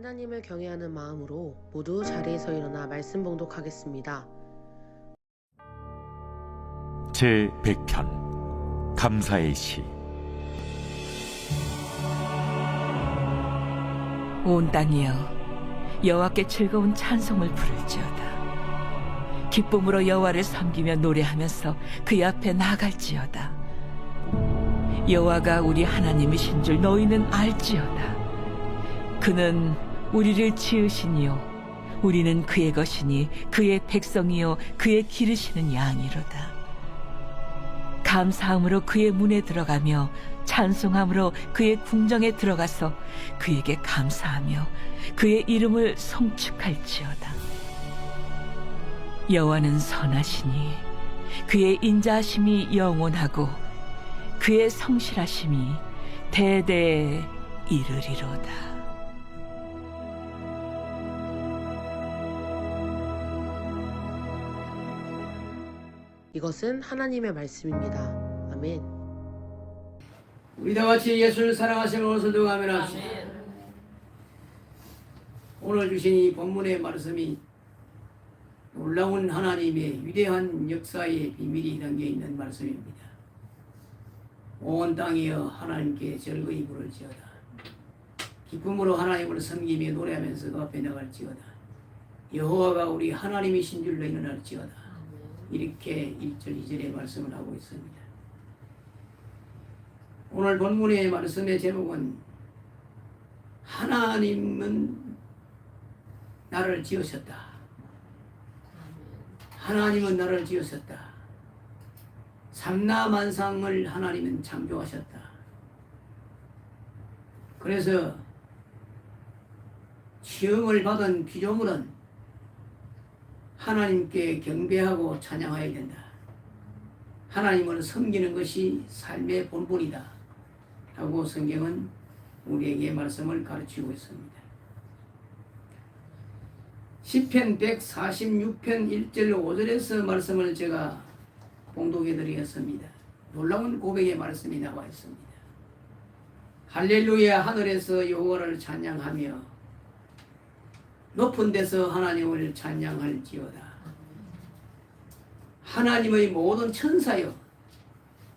하나님을 경외하는 마음으로 모두 자리에서 일어나 말씀 봉독하겠습니다. 제100편 감사의 시. 온 땅이여 여호와께 즐거운 찬송을 부를지어다. 기쁨으로 여호와를 섬기며 노래하면서 그의 앞에 나아갈지어다. 여호와가 우리 하나님이신 줄 너희는 알지어다. 그는 우리를 지으시니요 우리는 그의 것이니 그의 백성이요 그의 기르시는 양이로다. 감사함으로 그의 문에 들어가며 찬송함으로 그의 궁정에 들어가서 그에게 감사하며 그의 이름을 송축할지어다. 여호와는 선하시니 그의 인자하심이 영원하고 그의 성실하심이 대대에 이르리로다. 이것은 하나님의 말씀입니다. 아멘. 우리 다 같이 예수를 사랑하시는 것을 동하면 오늘 주신 이 본문의 말씀이 놀라운 하나님의 위대한 역사의 비밀이 담겨 있는 말씀입니다. 온 땅이여 하나님께 즐거이 부를지어다. 기쁨으로 하나님을 섬기며 노래하면서 그 앞에 나갈지어다. 여호와가 우리 하나님이신 줄 너희는 알지어다. 이렇게 1절 2절의 말씀을 하고 있습니다. 오늘 본문의 말씀의 제목은 하나님은 나를 지으셨다. 하나님은 나를 지으셨다. 삼라만상을 하나님은 창조하셨다. 그래서 지음을 받은 피조물은 하나님께 경배하고 찬양해야 된다. 하나님을 섬기는 것이 삶의 본분이다. 라고 성경은 우리에게 말씀을 가르치고 있습니다. 시편 146편 1절 5절에서 말씀을 제가 봉독해 드리겠습니다. 놀라운 고백의 말씀이 나와 있습니다. 할렐루야 하늘에서 여호와를 찬양하며 높은 데서 하나님을 찬양할지어다. 하나님의 모든 천사여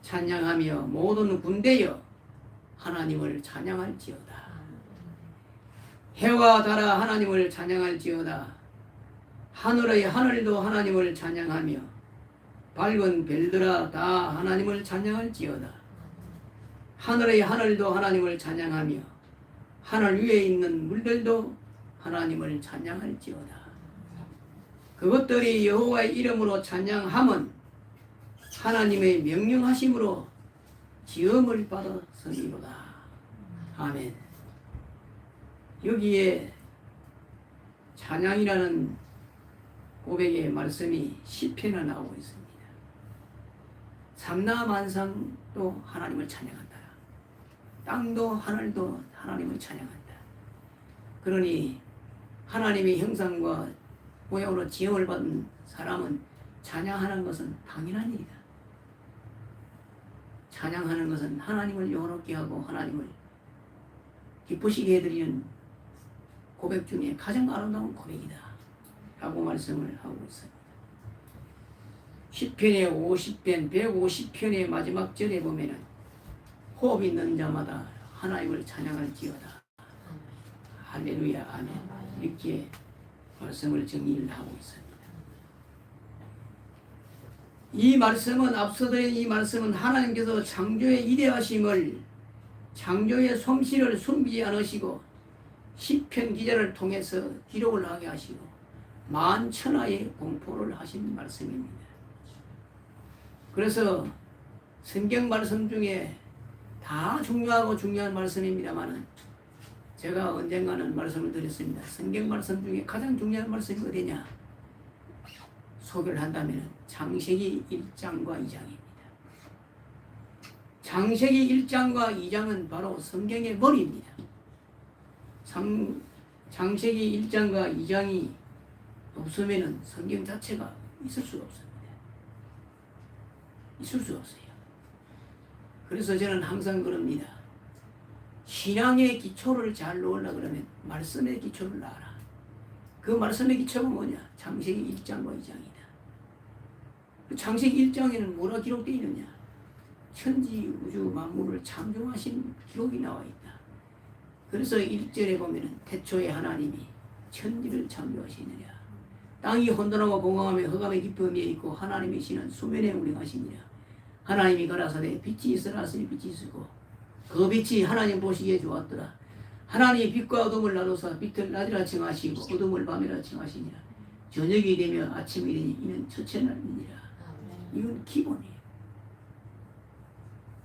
찬양하며 모든 군대여 하나님을 찬양할지어다. 해와 달아 하나님을 찬양할지어다. 하늘의 하늘도 하나님을 찬양하며 밝은 별들아 다 하나님을 찬양할지어다. 하늘의 하늘도 하나님을 찬양하며 하늘 위에 있는 물들도 하나님을 찬양할지어다. 그것들이 여호와의 이름으로 찬양함은 하나님의 명령하심으로 지음을 받았으리로다. 아멘. 여기에 찬양이라는 고백의 말씀이 시편에 나오고 있습니다. 삼라만상도 하나님을 찬양한다. 땅도 하늘도 하나님을 찬양한다. 그러니 하나님의 형상과 모양으로 지음을 받은 사람은 찬양하는 것은 당연한 일이다. 찬양하는 것은 하나님을 영원하게 하고 하나님을 기쁘시게 해드리는 고백 중에 가장 아름다운 고백이다. 라고 말씀을 하고 있습니다. 시편의 50편, 150편의 마지막 절에 보면은 호흡 있는 자마다 하나님을 찬양할지어다. 할렐루야, 아멘. 이렇게 말씀을 정리를 하고 있습니다. 이 말씀은 앞서 드린 이 말씀은 하나님께서 창조의 이대하심을 창조의 솜씨를 숨기지 않으시고 시편 기자를 통해서 기록을 하게 하시고 만천하에 공포를 하신 말씀입니다. 그래서 성경 말씀 중에 다 중요하고 중요한 말씀입니다만은 제가 언젠가는 말씀을 드렸습니다. 성경 말씀 중에 가장 중요한 말씀이 어디냐? 소개를 한다면 창세기 1장과 2장입니다. 창세기 1장과 2장은 바로 성경의 머리입니다. 창세기 1장과 2장이 없으면 성경 자체가 있을 수가 없습니다. 있을 수 없어요. 그래서 저는 항상 그럽니다. 신앙의 기초를 잘 놓으려고 그러면 말씀의 기초를 놔라. 그 말씀의 기초가 뭐냐? 창세기 1장과 2장이다. 그 창세기 1장에는 뭐라 기록되어 있느냐? 천지 우주 만물을 창조하신 기록이 나와 있다. 그래서 1절에 보면은 태초에 하나님이 천지를 창조하시느냐. 땅이 혼돈하고 공허하며 흑암의 깊음에 있고 하나님의 신은 수면에 운행하시니라. 하나님이 가라사대 빛이 있으라 하시니 빛이 있고 그 빛이 하나님 보시기에 좋았더라. 하나님이 빛과 어둠을 나눠서 빛을 낮이라 칭하시고 어둠을 밤이라 칭하시니라. 저녁이 되며 아침이 되니 이는 첫째 날이니라. 이건 기본이에요.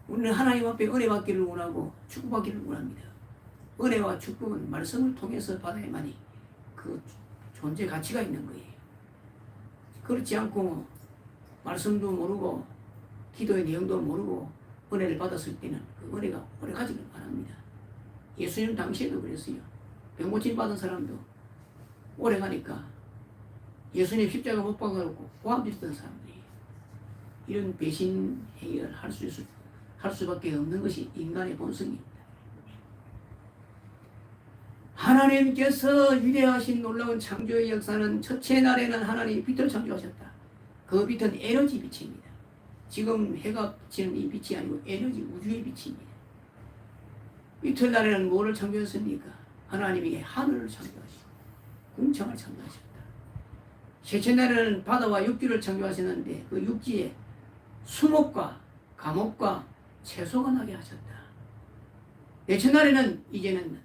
우리는 하나님 앞에 은혜 받기를 원하고 축복 받기를 원합니다. 은혜와 축복은 말씀을 통해서 받아야만이 그 존재 가치가 있는 거예요. 그렇지 않고 말씀도 모르고 기도의 내용도 모르고 은혜를 받았을 때는 그 은혜가 오래 가지를 못합니다. 예수님 당시에도 그랬어요. 병고침 받은 사람도 오래 가니까 예수님 십자가 못 박아놓고 고함질했던 사람들이 이런 배신 행위를 할 수밖에 없는 것이 인간의 본성입니다. 하나님께서 위대하신 놀라운 창조의 역사는 첫째 날에는 하나님이 빛을 창조하셨다. 그 빛은 에너지 빛입니다. 지금 해가 비치는 이 빛이 아니고 에너지 우주의 빛입니다. 이튿날에는 뭐를 창조했습니까? 하나님이 하늘을 창조하시고 궁창을 창조하셨다. 셋째 날에는 바다와 육지를 창조하셨는데 그 육지에 수목과 감옥과 채소가 나게 하셨다. 넷째 날에는 이제는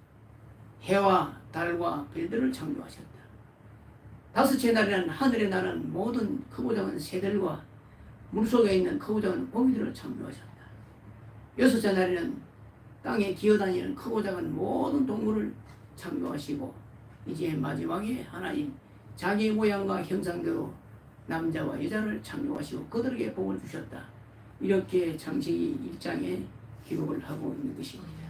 해와 달과 별들을 창조하셨다. 다섯째 날에는 하늘에 나는 모든 크고 작은 새들과 물속에 있는 크고 작은 고기들을 창조하셨다. 여섯째 날에는 땅에 기어다니는 크고 작은 모든 동물을 창조하시고 이제 마지막에 하나님 자기 모양과 형상대로 남자와 여자를 창조하시고 그들에게 복을 주셨다. 이렇게 창세기 1장에 기록을 하고 있는 것입니다.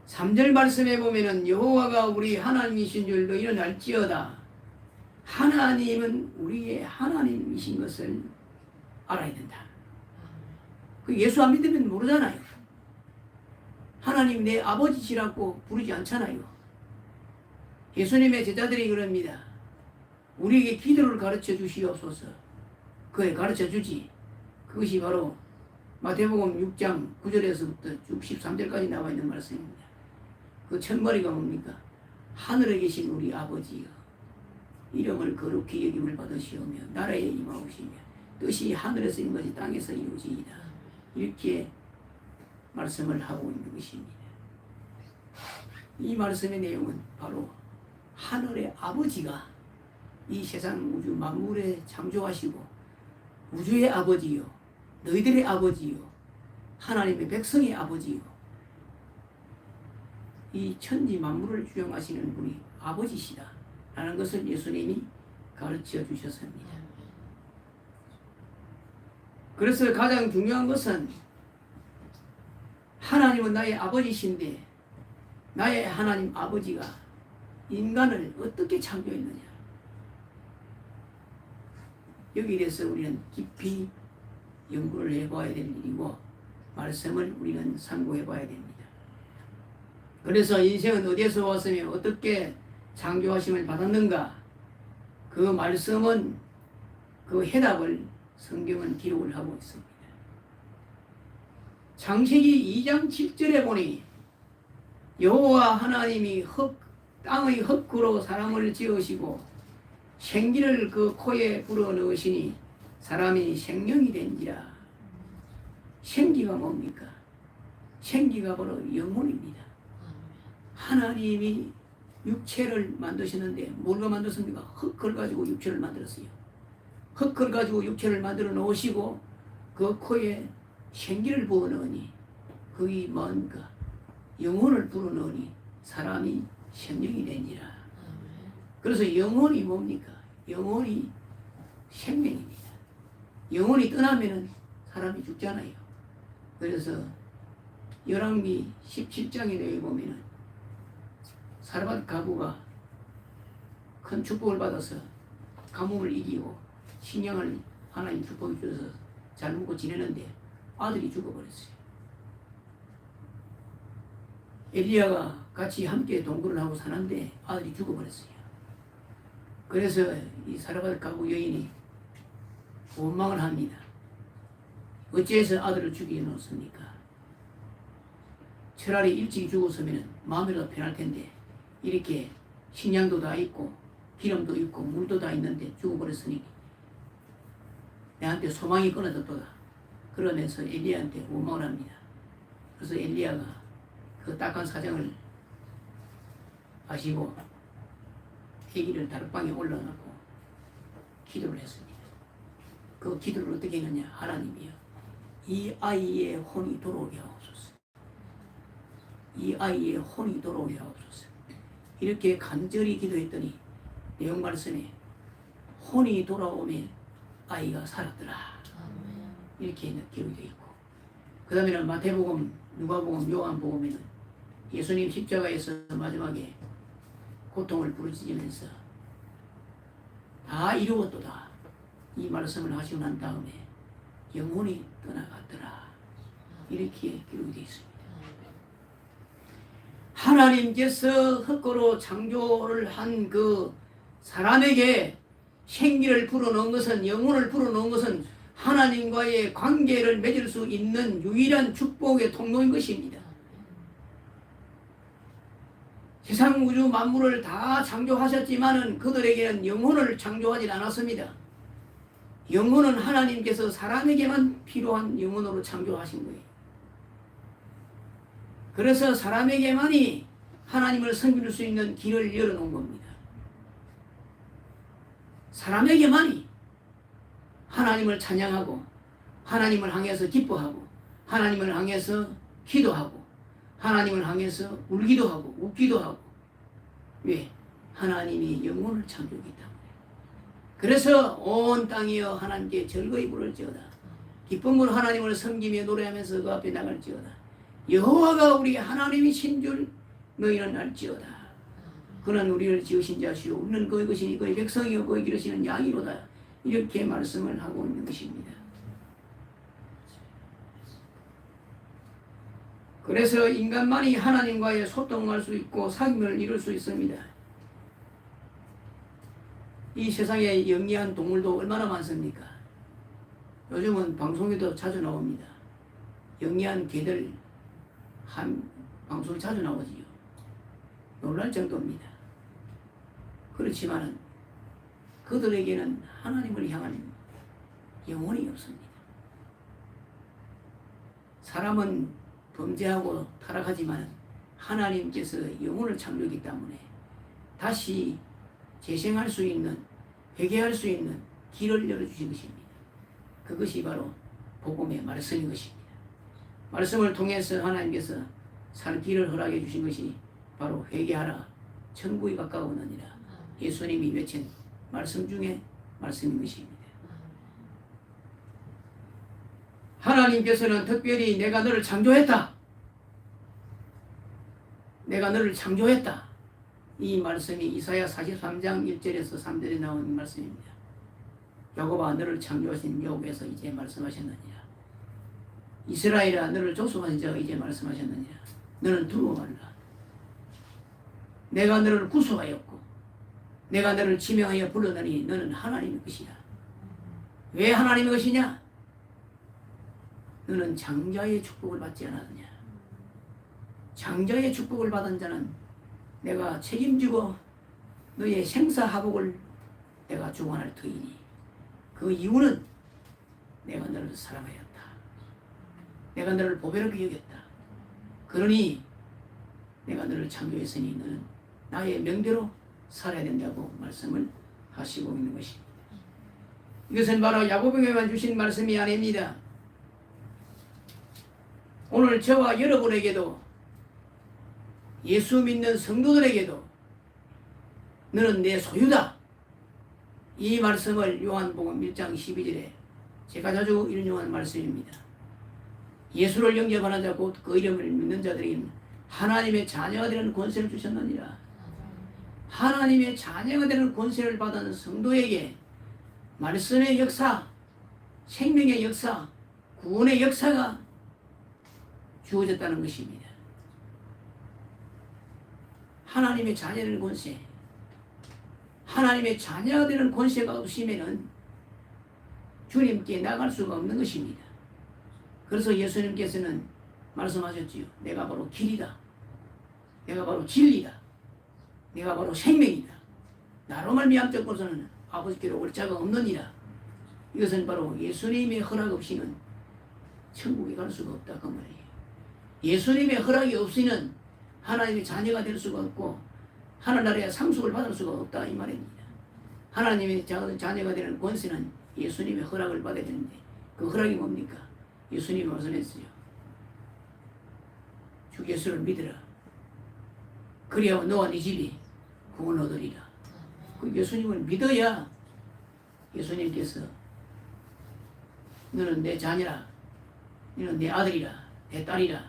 3절 말씀에 보면은 여호와가 우리 하나님이신 줄 너희는 알지어다. 하나님은 우리의 하나님이신 것을 알아야 된다. 그 예수 안 믿으면 모르잖아요. 하나님 내 아버지시라고 부르지 않잖아요. 예수님의 제자들이 그럽니다. 우리에게 기도를 가르쳐 주시옵소서. 그에 가르쳐 주지. 그것이 바로 마태복음 6장 9절에서부터 63절까지 나와 있는 말씀입니다. 그 첫머리가 뭡니까? 하늘에 계신 우리 아버지여 이름을 거룩히 여김을 받으시오며 나라에 임하옵시며 뜻이 하늘에서 있는 것이 땅에서 이루어지이다. 이렇게 말씀을 하고 있는 것입니다. 이 말씀의 내용은 바로 하늘의 아버지가 이 세상 우주 만물에 창조하시고 우주의 아버지요 너희들의 아버지요 하나님의 백성의 아버지요 이 천지 만물을 주장하시는 분이 아버지시다 라는 것을 예수님이 가르쳐 주셨습니다. 그래서 가장 중요한 것은 하나님은 나의 아버지신데 나의 하나님 아버지가 인간을 어떻게 창조했느냐 여기에 대해서 우리는 깊이 연구를 해봐야 될 일이고 말씀을 우리는 상고해봐야 됩니다. 그래서 인생은 어디에서 왔으며 어떻게 창조하심을 받았는가 그 말씀은 그 해답을 성경은 기록을 하고 있습니다. 창세기 2장 7절에 보니 여호와 하나님이 땅의 흙으로 사람을 지으시고 생기를 그 코에 불어넣으시니 사람이 생명이 된지라. 생기가 뭡니까? 생기가 바로 영혼입니다. 하나님이 육체를 만드셨는데 뭘로 만들었습니까? 흙을 가지고 육체를 만들었어요. 흙을 가지고 육체를 만들어 놓으시고 그 코에 생기를 부어 넣으니 그게 뭔가 영혼을 불어 넣으니 사람이 생명이 되니라. 그래서 영혼이 뭡니까? 영혼이 생명입니다. 영혼이 떠나면은 사람이 죽잖아요. 그래서 열왕기 17장에 내에 보면은 사르밧 가부가 큰 축복을 받아서 가뭄을 이기고 식량을 하나님 축복이 주어서 잘 먹고 지내는데 아들이 죽어버렸어요. 엘리야가 같이 함께 동거를 하고 사는데 아들이 죽어버렸어요. 그래서 이 사르밧 가구 여인이 원망을 합니다. 어찌해서 아들을 죽여놓습니까? 차라리 일찍 죽었으면 마음이라도 편할 텐데 이렇게 식량도 다 있고 기름도 있고 물도 다 있는데 죽어버렸으니 내한테 소망이 끊어졌도다. 그러면서 엘리야한테 원망을 합니다. 그래서 엘리야가 그 딱한 사정을 아시고 아기를 다락방에 올려놓고 기도를 했습니다. 그 기도를 어떻게 했느냐? 하나님이여, 이 아이의 혼이 돌아오게 하옵소서. 이 아이의 혼이 돌아오게 하옵소서. 이렇게 간절히 기도했더니 내용 말씀에 혼이 돌아오면 아이가 살았더라. 이렇게 기록되어 있고, 그 다음에는 마태복음, 누가복음, 요한복음에는 예수님 십자가에서 마지막에 고통을 부르짖으면서 다 이루었도다 이 말씀을 하시고 난 다음에 영혼이 떠나갔더라. 이렇게 기록되어 있습니다. 하나님께서 흙으로 창조를 한 그 사람에게 생기를 불어넣은 것은, 영혼을 불어넣은 것은 하나님과의 관계를 맺을 수 있는 유일한 축복의 통로인 것입니다. 세상 우주 만물을 다 창조하셨지만은 그들에게는 영혼을 창조하지 않았습니다. 영혼은 하나님께서 사람에게만 필요한 영혼으로 창조하신 거예요. 그래서 사람에게만이 하나님을 섬길 수 있는 길을 열어놓은 겁니다. 사람에게만이 하나님을 찬양하고 하나님을 향해서 기뻐하고 하나님을 향해서 기도하고 하나님을 향해서 울기도 하고 웃기도 하고. 왜? 하나님이 영혼을 창조하기 때문에. 그래서 온 땅이여 하나님께 즐거이 부를지어다. 기쁨으로 하나님을 섬기며 노래하면서 그 앞에 나갈지어다. 여호와가 우리 하나님이신 줄 너희는 알지어다. 그는 우리를 지으신 자시오. 우리는 그의 것이니 그의 백성이요 그의 기르시는 양이로다. 이렇게 말씀을 하고 있는 것입니다. 그래서 인간만이 하나님과의 소통할 수 있고 사귐을 이룰 수 있습니다. 이 세상에 영리한 동물도 얼마나 많습니까? 요즘은 방송에도 자주 나옵니다. 영리한 개들 한 방송 자주 나오지요. 놀랄 정도입니다. 그렇지만은 그들에게는 하나님을 향한 영혼이 없습니다. 사람은 범죄하고 타락하지만 하나님께서 영혼을 창조하기 때문에 다시 재생할 수 있는, 회개할 수 있는 길을 열어주신 것입니다. 그것이 바로 복음의 말씀인 것입니다. 말씀을 통해서 하나님께서 살 길을 허락해 주신 것이 바로 회개하라, 천국이 가까우느니라. 예수님이 외친 말씀 중에 말씀인 것입니다. 하나님께서는 특별히 내가 너를 창조했다. 내가 너를 창조했다. 이 말씀이 이사야 43장 1절에서 3절에 나온 말씀입니다. 야곱아 너를 창조하신 여호와께서 이제 말씀하셨느니라. 이스라엘아 너를 족속하신 자가 이제 말씀하셨느니라. 너는 두려워 말라. 내가 너를 구속하였고 내가 너를 지명하여 불렀느니 너는 하나님의 것이라. 왜 하나님의 것이냐? 너는 장자의 축복을 받지 않았느냐. 장자의 축복을 받은 자는 내가 책임지고 너의 생사하복을 내가 주관할 터이니 그 이유는 내가 너를 사랑하였다. 내가 너를 보배롭게 여겼다. 그러니 내가 너를 창조했으니 너는 나의 명대로 살아야 된다고 말씀을 하시고 있는 것입니다. 이것은 바로 야고보에게만 주신 말씀이 아닙니다. 오늘 저와 여러분에게도 예수 믿는 성도들에게도 너는 내 소유다. 이 말씀을 요한복음 1장 12절에 제가 자주 인용한 말씀입니다. 예수를 영접하는 자 곧 그 이름을 믿는 자들에게는 하나님의 자녀가 되는 권세를 주셨느니라. 하나님의 자녀가 되는 권세를 받은 성도에게 말씀의 역사, 생명의 역사, 구원의 역사가 주어졌다는 것입니다. 하나님의 자녀를 권세, 하나님의 자녀가 되는 권세가 없으면은 주님께 나갈 수가 없는 것입니다. 그래서 예수님께서는 말씀하셨지요. 내가 바로 길이다. 내가 바로 진리다. 내가 바로 생명이다. 나로 말미암고서는 아버지께로 올 자가 없느니라. 이것은 바로 예수님의 허락 없이는 천국에 갈 수가 없다 그 말이에요. 예수님의 허락이 없이는 하나님의 자녀가 될 수가 없고 하늘나라의 상속을 받을 수가 없다 이 말입니다. 하나님의 자녀가 되는 권세는 예수님의 허락을 받아야 되는데 그 허락이 뭡니까? 예수님이 말씀했어요. 주 예수를 믿으라. 그리하면 너와 네 집이 구원 얻으리라. 그 예수님을 믿어야 예수님께서 너는 내 자녀라, 너는 내 아들이라, 내 딸이라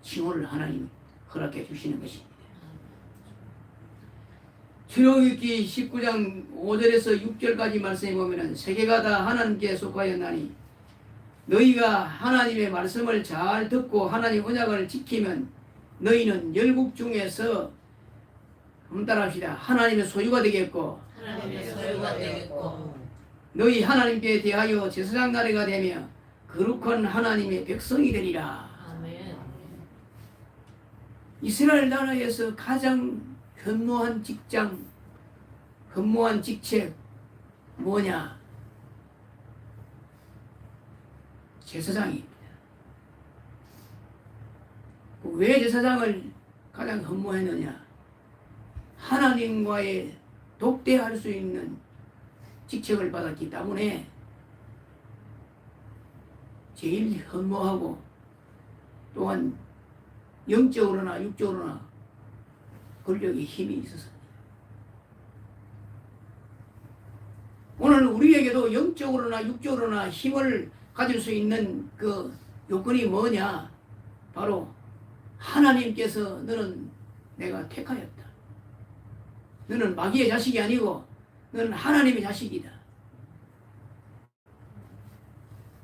칭호를 하나님 허락해 주시는 것입니다. 출애굽기 19장 5절에서 6절까지 말씀해 보면은 세계가 다 하나님께 속하였나니 너희가 하나님의 말씀을 잘 듣고 하나님 언약을 지키면 너희는 열국 중에서 한번 따라합시다. 하나님의 소유가 되겠고 너희 하나님께 대하여 제사장 나라가 되며 거룩한 하나님의 백성이 되리라. 아멘. 이스라엘 나라에서 가장 현무한 직장, 현무한 직책 뭐냐? 제사장입니다. 왜 제사장을 가장 현무했느냐? 하나님과의 독대할 수 있는 직책을 받았기 때문에 제일 현무하고 또한 영적으로나 육적으로나 권력의 힘이 있었습니다. 오늘 우리에게도 영적으로나 육적으로나 힘을 가질 수 있는 그 요건이 뭐냐? 바로 하나님께서 너는 내가 택하였다. 너는 마귀의 자식이 아니고 너는 하나님의 자식이다.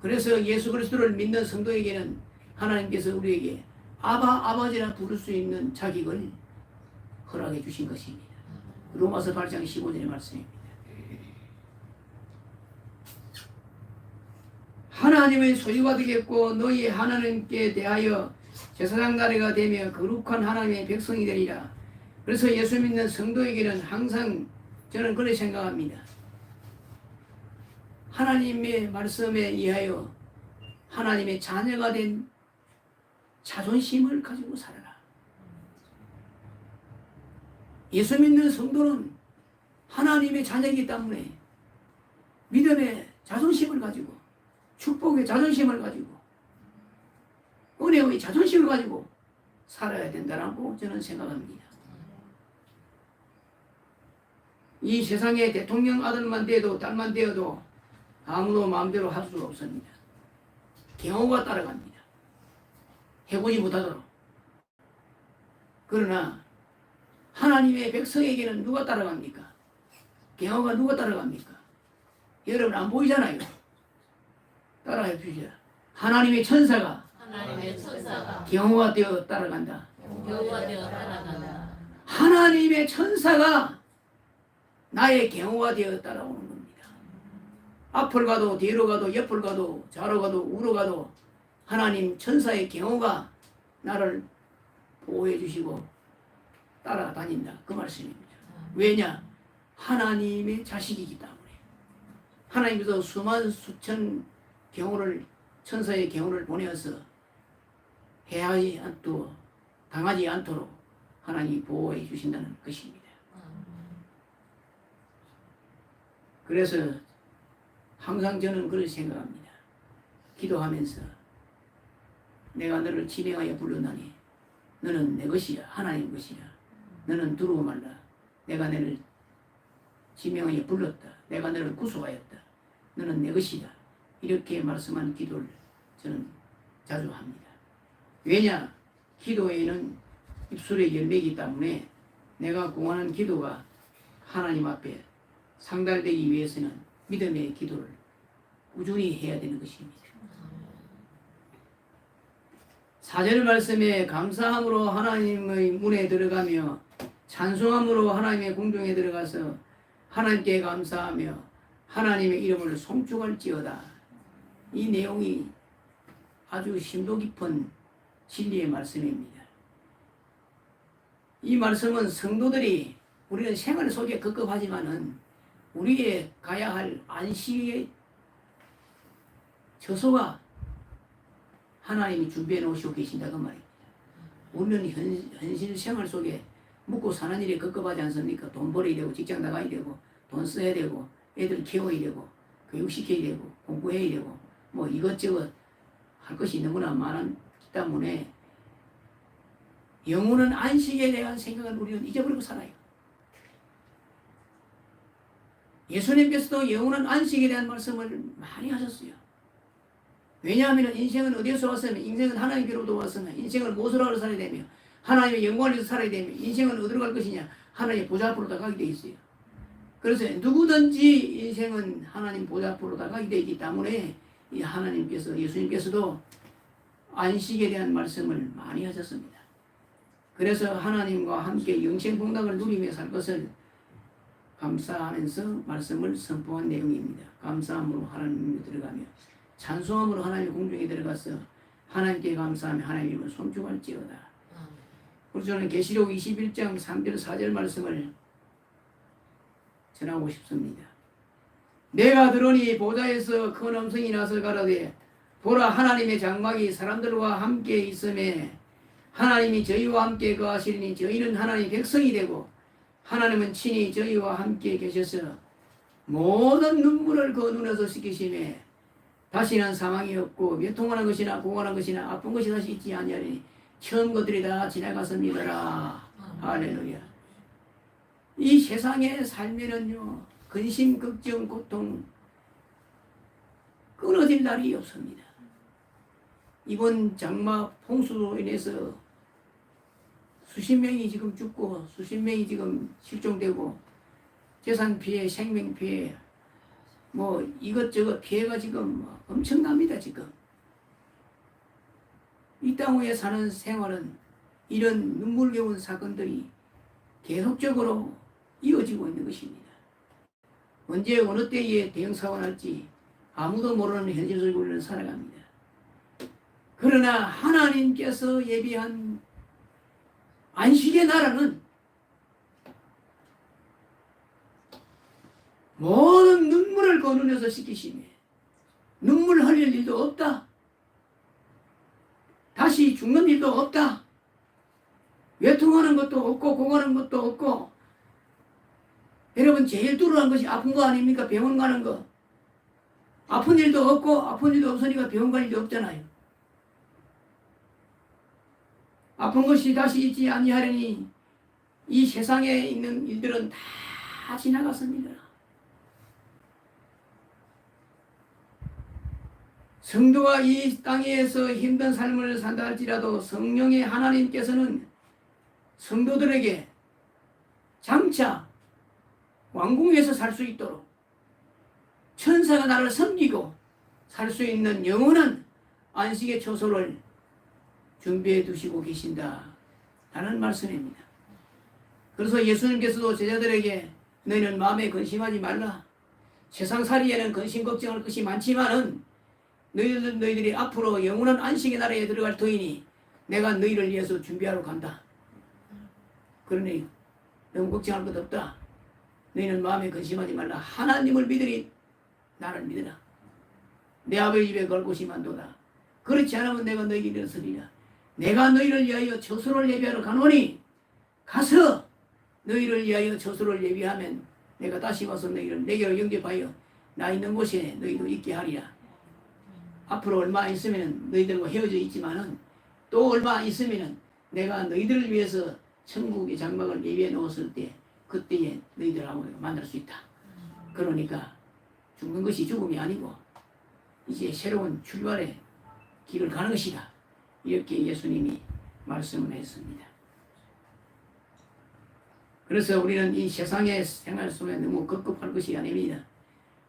그래서 예수 그리스도를 믿는 성도에게는 하나님께서 우리에게 아버지라 부를 수 있는 자격을 허락해 주신 것입니다. 로마서 8장 15절의 말씀입니다. 하나님의 소유가 되겠고 너희 하나님께 대하여 제사장 나라가 되며 거룩한 하나님의 백성이 되리라. 그래서 예수 믿는 성도에게는 항상 저는 그렇게 생각합니다. 하나님의 말씀에 의하여 하나님의 자녀가 된 자존심을 가지고 살아라. 예수 믿는 성도는 하나님의 자녀이기 때문에 믿음의 자존심을 가지고 축복의 자존심을 가지고 은혜의 자존심을 가지고 살아야 된다고 저는 생각합니다. 이 세상에 대통령 아들만 되어도 딸만 되어도 아무도 마음대로 할 수가 없습니다. 경호가 따라갑니다. 해보지 못하도록. 그러나 하나님의 백성에게는 누가 따라갑니까? 경호가 누가 따라갑니까? 여러분 안 보이잖아요. 따라해 주시라. 하나님의 천사가 경호가 되어 따라간다. 하나님의 천사가 나의 경호가 되어 따라오는 겁니다. 앞을 가도 뒤로 가도 옆을 가도 좌로 가도 우로 가도 하나님 천사의 경호가 나를 보호해 주시고 따라다닌다. 그 말씀입니다. 왜냐? 하나님의 자식이기 때문에. 하나님께서 수만 수천 경호를 천사의 경호를 보내어서 해하지 않도록 당하지 않도록 하나님이 보호해 주신다는 것입니다. 그래서 항상 저는 그렇게 생각합니다. 기도하면서 내가 너를 지명하여 불렀나니 너는 내 것이라 하나님 것이라 너는 두려워 말라. 내가 너를 지명하여 불렀다. 내가 너를 구속하였다. 너는 내 것이다. 이렇게 말씀한 기도를 저는 자주 합니다. 왜냐? 기도에는 입술의 열매이기 때문에 내가 공헌한 기도가 하나님 앞에 상달되기 위해서는 믿음의 기도를 꾸준히 해야 되는 것입니다. 4절 말씀에 감사함으로 하나님의 문에 들어가며 찬송함으로 하나님의 궁중에 들어가서 하나님께 감사하며 하나님의 이름을 송축할지어다. 이 내용이 아주 심도 깊은 진리의 말씀입니다. 이 말씀은 성도들이 우리는 생활 속에 급급하지만은 우리의 가야 할 안식의 처소가 하나님이 준비해 놓으시고 계신다고 말입니다. 우리는 현실 생활 속에 묵고 사는 일이 급급하지 않습니까? 돈 벌어야 되고 직장 나가야 되고 돈 써야 되고 애들 키워야 되고 교육시켜야 되고 공부해야 되고 뭐 이것저것 할 것이 너무나 많기 때문에 영혼은 안식에 대한 생각을 우리는 잊어버리고 살아요. 예수님께서도 영혼은 안식에 대한 말씀을 많이 하셨어요. 왜냐하면 인생은 어디에서 왔으면 인생은 하나님께로부터 왔으면 인생을 무엇으로 하러 살아야 되며 하나님의 영광을 위해서 살아야 되며 인생은 어디로 갈 것이냐 하나님의 보좌 앞으로 나가게 되어 있어요. 그래서 누구든지 인생은 하나님 보좌 앞으로 나가게 되어 있기 때문에 이 하나님께서 예수님께서도 안식에 대한 말씀을 많이 하셨습니다. 그래서 하나님과 함께 영생복락을 누리며 살 것을 감사하면서 말씀을 선포한 내용입니다. 감사함으로 하나님을 들어가며 찬송함으로 하나님의 공중에 들어가서 하나님께 감사하며 하나님을 송축할지어다. 그래서 저는 계시록 21장 3절 4절 말씀을 전하고 싶습니다. 내가 들으니 보좌에서 큰 음성이 나서 가라되 보라 하나님의 장막이 사람들과 함께 있음에 하나님이 저희와 함께 거하시리니 저희는 하나님의 백성이 되고 하나님은 친히 저희와 함께 계셔서 모든 눈물을 그 눈에서 씻기시매 다시는 사망이 없고 외통하는 것이나 고관한 것이나 아픈 것이 다시 있지 아니하리니 처음 것들이 다 지나갔습니다라. 할렐루야. 이 세상에 살면은요 근심, 걱정, 고통 끊어질 날이 없습니다. 이번 장마 홍수로 인해서 수십 명이 지금 죽고 수십 명이 지금 실종되고 재산 피해, 생명 피해 뭐 이것저것 피해가 지금 엄청납니다. 지금 이 땅 위에 사는 생활은 이런 눈물겨운 사건들이 계속적으로 이어지고 있는 것입니다. 언제 어느 때에 대형사고가 날지 아무도 모르는 현실 속에 우리는 살아갑니다. 그러나 하나님께서 예비한 안식의 나라는 모든 눈물을 그 눈에서 씻기시며 눈물 흘릴 일도 없다. 다시 죽는 일도 없다. 외통하는 것도 없고 고가는 것도 없고 여러분 제일 두려운 것이 아픈 거 아닙니까? 병원 가는 거. 아픈 일도 없고 아픈 일도 없으니까 병원 갈 일도 없잖아요. 아픈 것이 다시 있지 아니하려니 이 세상에 있는 일들은 다 지나갔습니다. 성도가 이 땅에서 힘든 삶을 산다 할지라도 성령의 하나님께서는 성도들에게 장차 왕궁에서 살 수 있도록 천사가 나를 섬기고 살 수 있는 영원한 안식의 처소를 준비해 두시고 계신다 라는 말씀입니다. 그래서 예수님께서도 제자들에게 너희는 마음에 근심하지 말라. 세상살이에는 근심 걱정할 것이 많지만은 너희들이 앞으로 영원한 안식의 나라에 들어갈 터이니 내가 너희를 위해서 준비하러 간다. 그러니 너무 걱정할 것 없다. 너희는 마음에 근심하지 말라. 하나님을 믿으리 나를 믿으라. 내 아버지 집에 갈 곳이 만도다. 그렇지 않으면 내가 너희에게 이르리라. 내가 너희를 위하여 처소를 예비하러 가노니 가서 너희를 위하여 처소를 예비하면 내가 다시 와서 너희를 내게로 영접하여 나 있는 곳에 너희도 있게 하리라. 앞으로 얼마 있으면 너희들과 헤어져 있지만은 또 얼마 있으면 내가 너희들을 위해서 천국의 장막을 예비해 놓았을 때 그때에 너희들하고 만날 수 있다. 그러니까 죽는 것이 죽음이 아니고 이제 새로운 출발의 길을 가는 것이다. 이렇게 예수님이 말씀을 했습니다. 그래서 우리는 이 세상의 생활 속에 너무 급급할 것이 아닙니다.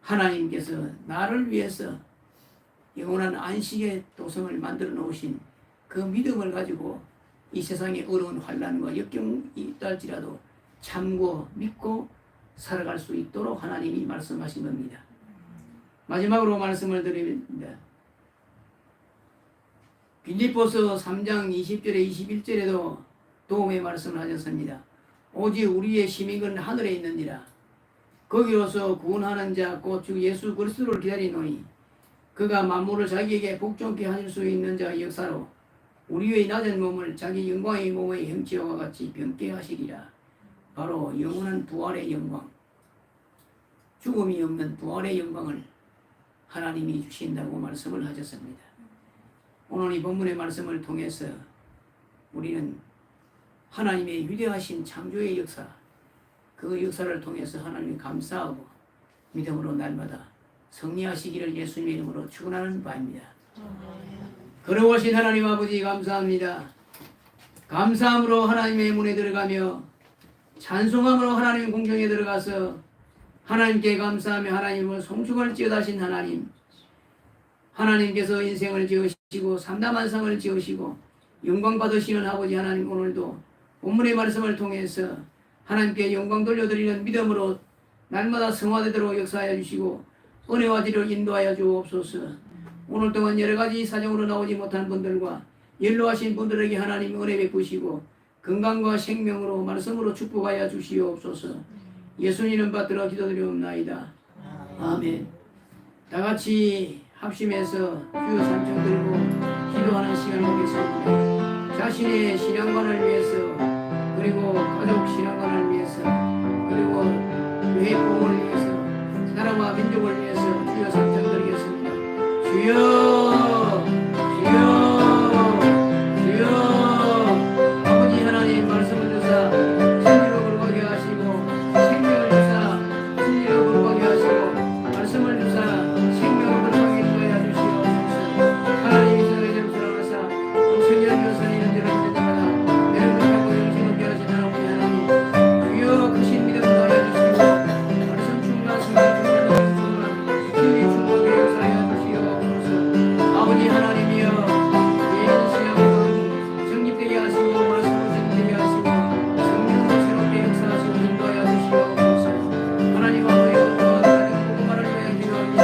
하나님께서 나를 위해서 영원한 안식의 도성을 만들어 놓으신 그 믿음을 가지고 이 세상의 어려운 환난과 역경이 있다 할지라도 참고 믿고 살아갈 수 있도록 하나님이 말씀하신 겁니다. 마지막으로 말씀을 드립니다. 빌립보서 3장 20절에 21절에도 도움의 말씀을 하셨습니다. 오직 우리의 시민은 하늘에 있느니라. 거기로서 구원하는 자 곧 주 예수 그리스도를 기다리노니 그가 만물을 자기에게 복종케 하실 수 있는 자의 역사로 우리의 낮은 몸을 자기 영광의 몸의 형체와 같이 변케 하시리라. 바로 영원한 부활의 영광, 죽음이 없는 부활의 영광을 하나님이 주신다고 말씀을 하셨습니다. 오늘 이 본문의 말씀을 통해서 우리는 하나님의 위대하신 창조의 역사, 그 역사를 통해서 하나님이 감사하고 믿음으로 날마다 승리하시기를 예수님의 이름으로 축원하는 바입니다. 거룩하신 하나님 아버지 감사합니다. 감사함으로 하나님의 문에 들어가며 찬송함으로 하나님 공경에 들어가서 하나님께 감사하며 하나님을 송축을 지어다신 하나님, 하나님께서 인생을 지으시고 삼담한 상을 지으시고 영광 받으시는 아버지 하나님, 오늘도 본문의 말씀을 통해서 하나님께 영광 돌려드리는 믿음으로 날마다 성화되도록 역사하여 주시고 은혜와 지를 인도하여 주옵소서. 오늘 동안 여러 가지 사정으로 나오지 못한 분들과 연로하신 분들에게 하나님 은혜 베푸시고 건강과 생명으로 말씀으로 축복하여 주시옵소서. 예수님 이름 받들어 기도드리옵나이다. 아멘. 다 같이 합심해서 주여 삼청 들고 기도하는 시간을 갖겠습니다. 자신의 신앙관을 위해서, 그리고 가족 신앙관을 위해서, 그리고 교회 부흥을 위해서, 나라와 민족을 위해서 주여 삼청 드리겠습니다. 주여, 주여, 주여. 아버지 하나님 말씀을 주사 진리로 거룩하게 하시고 생명을 주사 진리로 거룩하게 하시고 말씀을 주사 생명을 거룩하게 인도하여 주시옵소서. 하나님이 저희를 사랑하사 청년 여선이 연대를 하는 자마다 매를 못하고 영생 얻게 하신 아버지 하나님, 주여 크신 믿음 더하여 주시고 말씀 충만 성령 충만 진리 충만하게 역사하여 주시옵소서. 아버지 하나님이여, 예인 신앙을 정립되게 하시고 말씀을 정립되게 하시고 성령으로 새롭게 역사하시고 인도하여 주시옵소서. 하나님 아버지, 어떠한 가정 복음화를 위하여 기도합니다.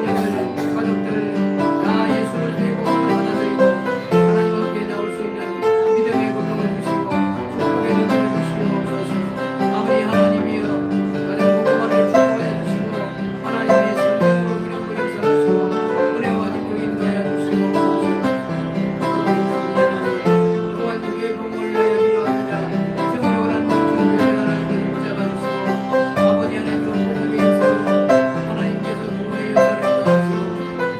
자녀들, 가족들 다 예수를 주의 복음을 받아들이고 하나님 앞에 나올 수 있는 믿음의 복음을 주시고 축복의 능력을 주시옵소서. 아버지 하나님이여, 가정 복음화를 축복해 주시고 하나님의 성령으로 기름부 역사하시고 은혜와 지표 인도하여 주시옵소서. 또한 주의 복음을 위하여 기도합니다. 정령한 모든 교회를 하나님께서 붙잡아주시고 아버지 하나님 그 복음의 역사로 하나님께서 복음의 역사를 인도하시고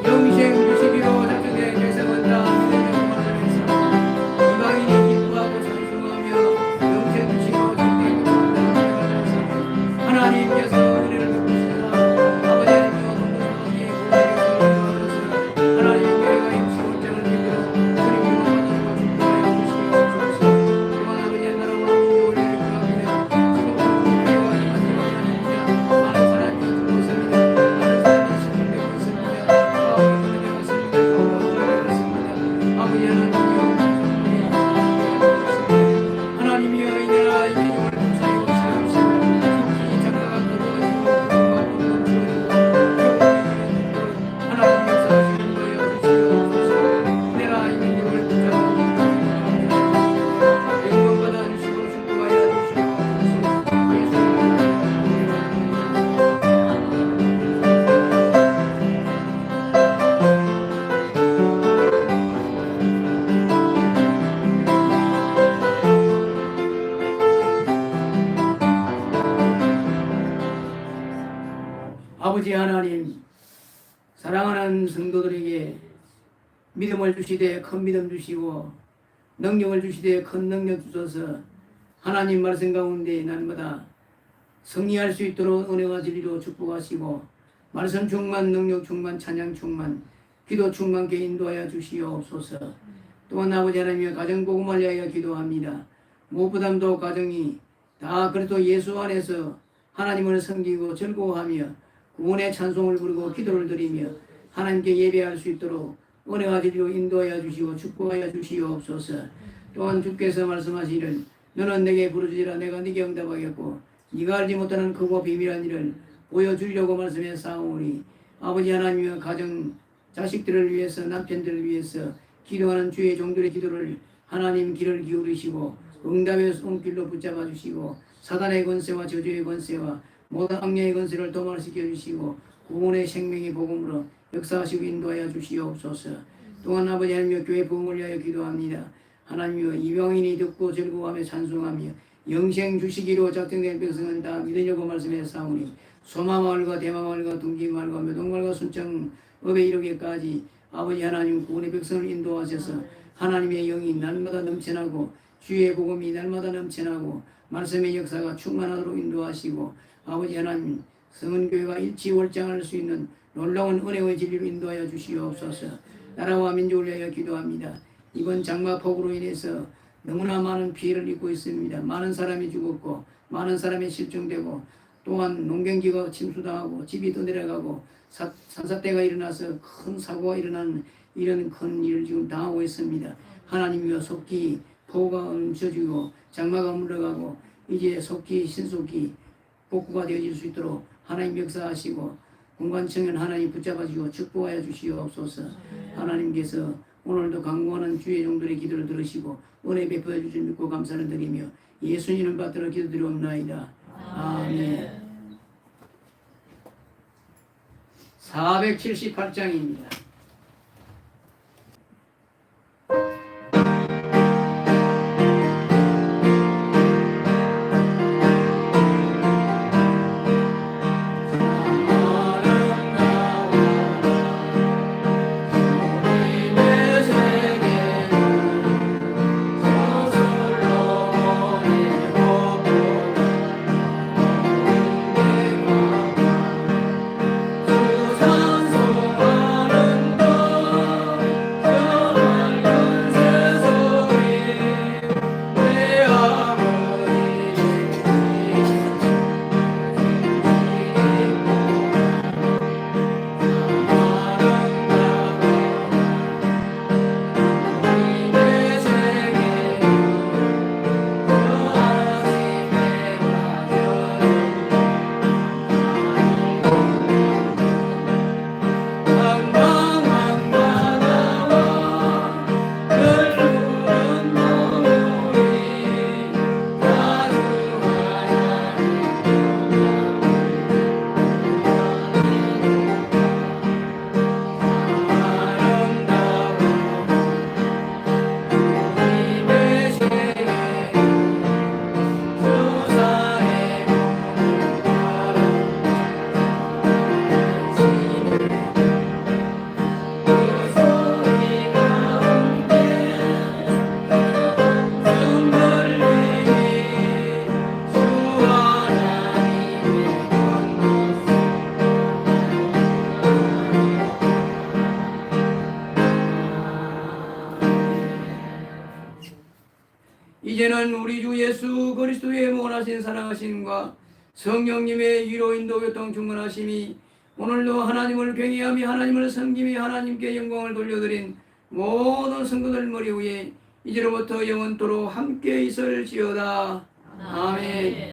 영생 주시기로 작정된 결성은 다 믿음의 복음을 위해서 이방인이 기뻐하고 찬송하며 영생 주시기로 작정된 결성을 다 하나님께서 은혜를 베푸시사 아버지 하나님과 동등하게 복음의 역사를 인도하셔서 하나님의 교회가 임시 원장을 믿고 그리고 받아주고 축복하여 주시옵소서. 또한 아버지 나라와 민족을 위해 기도합니다. 지금은 교회와 마지막 하나님이야 많은 사람이 죽고 있습니다. 많은 사람이 실종되고 있습니다. 가옥에 들어가 있습니다. 가옥에 들어가 있습니다. 아버지 하나님이여, 이 나라 이 민족을 감사하여 주시옵소서. 깊이 작가가 거두어지고 그와 분노 주어지고 하나님 역사하시는 거여 주시옵소서. 내라 이 민족을 붙잡아 영광 받아주시고 축복하여 주시옵소서. 아버지 하나님, 사랑하는 성도들에게 믿음을 주시되 큰 믿음 주시고 능력을 주시되 큰 능력 주셔서 하나님 말씀 가운데 날마다 승리할 수 있도록 은혜와 진리로 축복하시고 말씀 충만, 능력 충만, 찬양 충만, 기도 충만케 인도하여 주시옵소서. 또한 아버지 하나님의 가정 복음을 위하여 기도합니다. 무부담도 가정이 다 그래도 예수 안에서 하나님을 섬기고 즐거워하며 구원의 찬송을 부르고 기도를 드리며 하나님께 예배할 수 있도록 은혜와 진리로 인도하여 주시고 축복하여 주시옵소서. 또한 주께서 말씀하시기를 너는 내게 부르짖으라 내가 네게 응답하겠고 네가 알지 못하는 크고 비밀한 일을 보여주려고 말씀해 싸우니 아버지 하나님의 가정 자식들을 위해서 남편들을 위해서 기도하는 주의 종들의 기도를 하나님 귀를 기울이시고 응답의 손길로 붙잡아 주시고 사단의 권세와 저주의 권세와 모든 악령의 권세를 도말시켜 주시고 구원의 생명의 복음으로 역사하시고 인도하여 주시옵소서. 또한 아버지 하나님의 교회 부흥을 위하여 기도합니다. 하나님이여 이방인이 듣고 즐거워하며 찬송하며 영생 주시기로 작정된 백성은 다 믿으려고 말씀해 싸우니 소마마을과 대마마을과 둥기마을과 묘동마을과 순창읍에 이르기까지 아버지 하나님 구원의 백성을 인도하셔서 하나님의 영이 날마다 넘쳐나고 주의 복음이 날마다 넘쳐나고 말씀의 역사가 충만하도록 인도하시고 아버지 하나님 성은교회가 일치월장할 수 있는 놀라운 은혜의 진리로 인도하여 주시옵소서. 나라와 민족을 위하여 기도합니다. 이번 장마폭우로 인해서 너무나 많은 피해를 입고 있습니다. 많은 사람이 죽었고 많은 사람이 실종되고 또한 농경기가 침수당하고 집이 떠내려가고 산사태가 일어나서 큰 사고가 일어나는 이런 큰 일을 지금 당하고 있습니다. 하나님이여 속히 폭우가 멈춰지고 장마가 물러가고 이제 속히 신속히 복구가 되어질 수 있도록 하나님 역사하시고 공관청은 하나님 붙잡아주시고 축복하여 주시옵소서. 하나님께서 오늘도 강구하는 주의 종들의 기도를 들으시고 은혜 베풀어 주실 믿고 감사를 드리며 예수님을 받들어 기도드리옵나이다. 아멘. 478장입니다. 이제는 우리 주 예수 그리스도의 무한하신 사랑하심과 성령님의 위로 인도 교통 충만하심이 오늘도 하나님을 경외하며 하나님을 섬기며 하나님께 영광을 돌려드린 모든 성도들 머리 위에 이제로부터 영원토록 함께 있을지어다. 아멘.